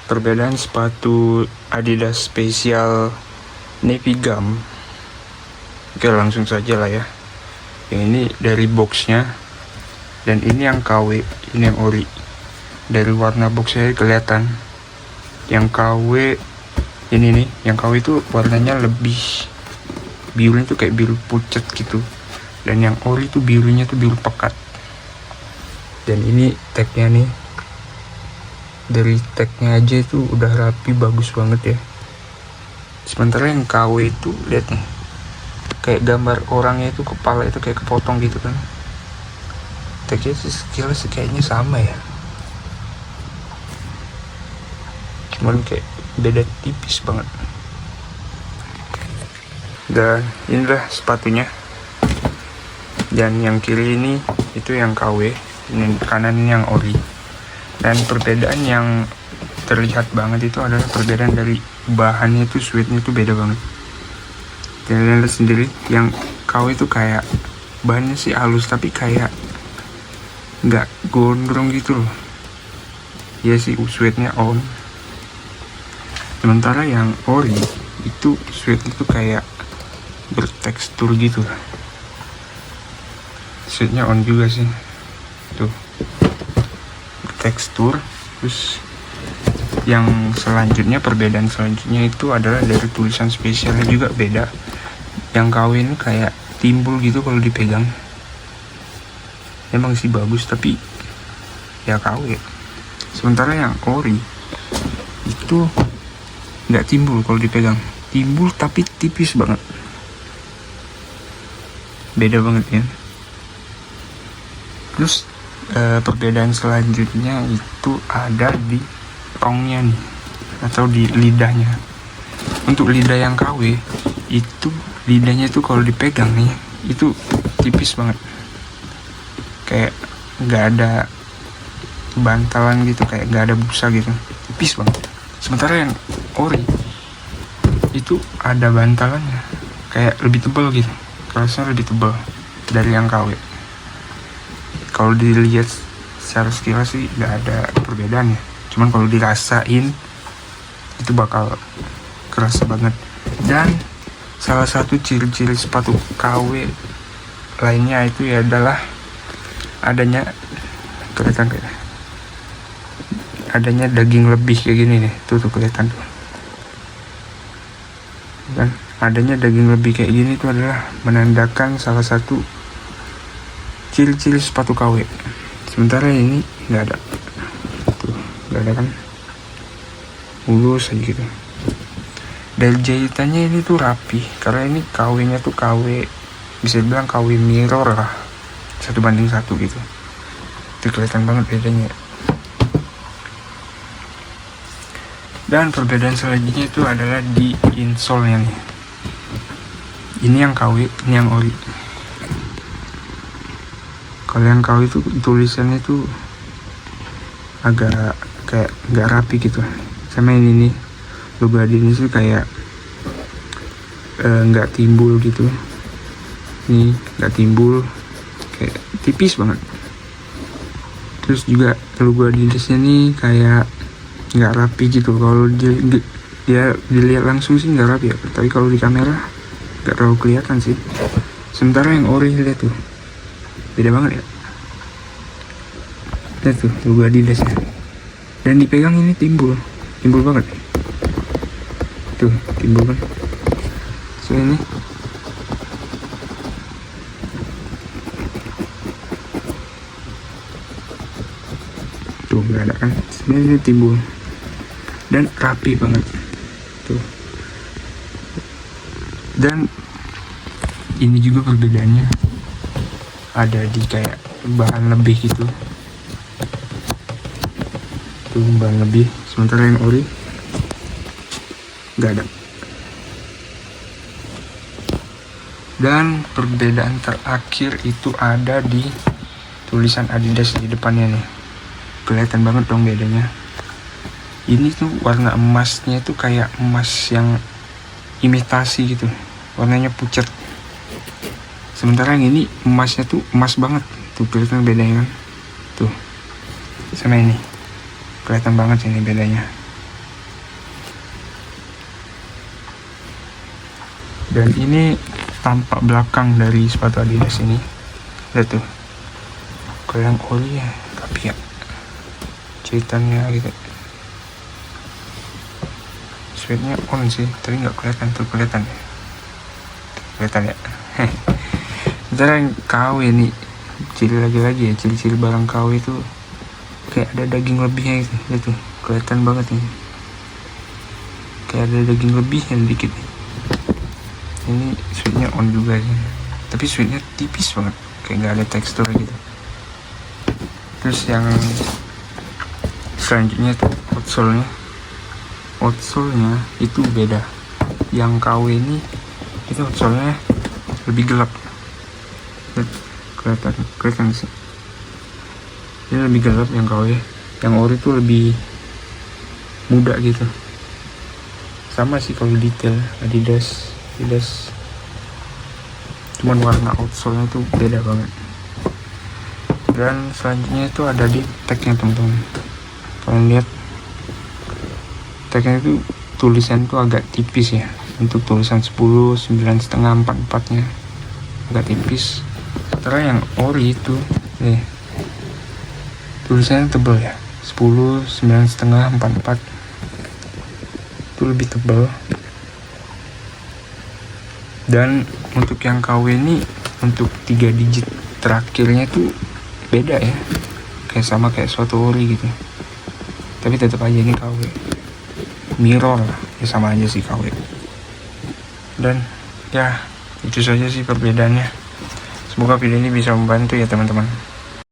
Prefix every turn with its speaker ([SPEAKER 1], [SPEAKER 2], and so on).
[SPEAKER 1] Perbedaan sepatu Adidas Special Navy Gum. Oke, langsung saja lah ya. Yang ini dari boxnya, dan ini yang KW, ini yang ori. Dari warna boxnya kelihatan. Yang KW ini nih, yang KW itu warnanya lebih birunya tuh kayak biru pucat gitu, dan yang ori tuh birunya tuh biru pekat. Dan ini tagnya nih, dari tagnya aja itu udah rapi, bagus banget ya. Sementara yang KW itu lihat nih, kayak gambar orangnya itu, kepala itu kayak kepotong gitu kan. Tagnya sih sekilas kayaknya sama ya, cuman kayak beda tipis banget. Dan inilah sepatunya. Dan yang kiri ini itu yang KW, ini kanan ini yang ori. Dan perbedaan yang terlihat banget itu adalah perbedaan dari bahannya itu, suede-nya itu beda banget. Kalian lihat sendiri, yang KW itu kayak bahannya sih halus tapi kayak nggak gondrong gitu loh. Ya sih, suede-nya on. Sementara yang ori itu suede itu kayak bertekstur gitu. Suede-nya on juga sih. Tuh, tekstur. Terus yang selanjutnya, perbedaan selanjutnya itu adalah dari tulisan spesialnya juga beda. Yang KW ini kayak timbul gitu kalau dipegang. Emang sih bagus tapi ya KW. Sementara yang ori itu nggak timbul kalau dipegang, timbul tapi tipis banget. Beda banget ya. Terus perbedaan selanjutnya itu ada di tongnya nih, atau di lidahnya. Untuk lidah yang KW itu, lidahnya itu kalau dipegang nih itu tipis banget, kayak nggak ada bantalan gitu, kayak nggak ada busa gitu, tipis banget. Sementara yang ori itu ada bantalannya, kayak lebih tebal gitu, rasanya lebih tebal dari yang KW. Kalau dilihat secara sekilas sih nggak ada perbedaannya, cuman kalau dirasain itu bakal kerasa banget. Dan salah satu ciri-ciri sepatu KW lainnya itu ya adalah adanya, kelihatan kayak adanya daging lebih kayak gini nih, tuh kelihatan tuh. Dan adanya daging lebih kayak gini itu adalah menandakan salah satu ciri-ciri sepatu KW. Sementara ini nggak ada, tuh nggak ada kan, mulus aja gitu. Dari jahitannya ini tuh rapi, karena ini KW-nya tuh KW, bisa dibilang KW mirror lah, 1:1 gitu. Itu kelihatan banget bedanya. Dan perbedaan selanjutnya itu adalah di insole-nya nih. Ini yang KW, ini yang ori. Kalau yang KW itu tulisannya tuh agak kayak nggak rapi gitu. Sama ini nih, logo Adidas itu kayak nggak timbul gitu. Ini nggak timbul, kayak tipis banget. Terus juga logo Adidasnya nih kayak nggak rapi gitu. Kalau dia dilihat langsung sih nggak rapi ya, tapi kalau di kamera nggak terlalu kelihatan sih. Sementara yang ori, lihat tuh, beda banget ya. Lihat tuh logo Adidasnya, dan dipegang ini timbul banget tuh, timbul kan. So ini tuh nggak ada kan, sebenarnya ini timbul dan rapi banget tuh. Dan ini juga perbedaannya ada di kayak bahan lebih gitu, tuh bahan lebih. Sementara yang ori nggak ada. Dan perbedaan terakhir itu ada di tulisan Adidas di depannya nih, kelihatan banget dong bedanya. Ini tuh warna emasnya itu kayak emas yang imitasi gitu, warnanya pucat. Sementara yang ini emasnya tuh emas banget, tuh kelihatan bedanya kan. Tuh sama ini kelihatan banget ini bedanya. Dan ini tampak belakang dari sepatu Adidas ini. Lihat tuh, kelihatan oli ya, tapi ya ceritanya gitu. Sweatnya on sih, tapi nggak kelihatan tuh, kelihatan ya. Ntar yang KW nih, ciri lagi ya, ciri-ciri barang KW itu kayak ada daging lebihnya gitu, lihat tuh, kelihatan banget nih, kayak ada daging lebihnya dikit nih. Ini sweatnya on juga sih, tapi sweatnya tipis banget, kayak nggak ada tekstur gitu. Terus yang selanjutnya tuh outsole-nya itu beda. Yang KW ini itu outsole-nya lebih gelap, kelihatan sih, ini lebih gelap yang KW. Yang ori itu lebih muda gitu. Sama sih kalau detail Adidas, cuman warna outsole-nya tuh beda banget. Dan selanjutnya itu ada di tagnya teman-teman. Kalian lihat tagnya itu tulisan tuh agak tipis ya. Untuk tulisan 10, 9,5, 44 nya agak tipis. Setelah yang ori itu nih, tulisannya tebal ya, 10, 9,5, 44 itu lebih tebal. Dan untuk yang KW ini, untuk 3 digit terakhirnya itu beda ya, kayak sama kayak suatu ori gitu, tapi tetap aja ini KW, mirror lah ya, sama aja sih KW. Dan ya itu saja sih perbedaannya. Semoga video ini bisa membantu ya teman-teman.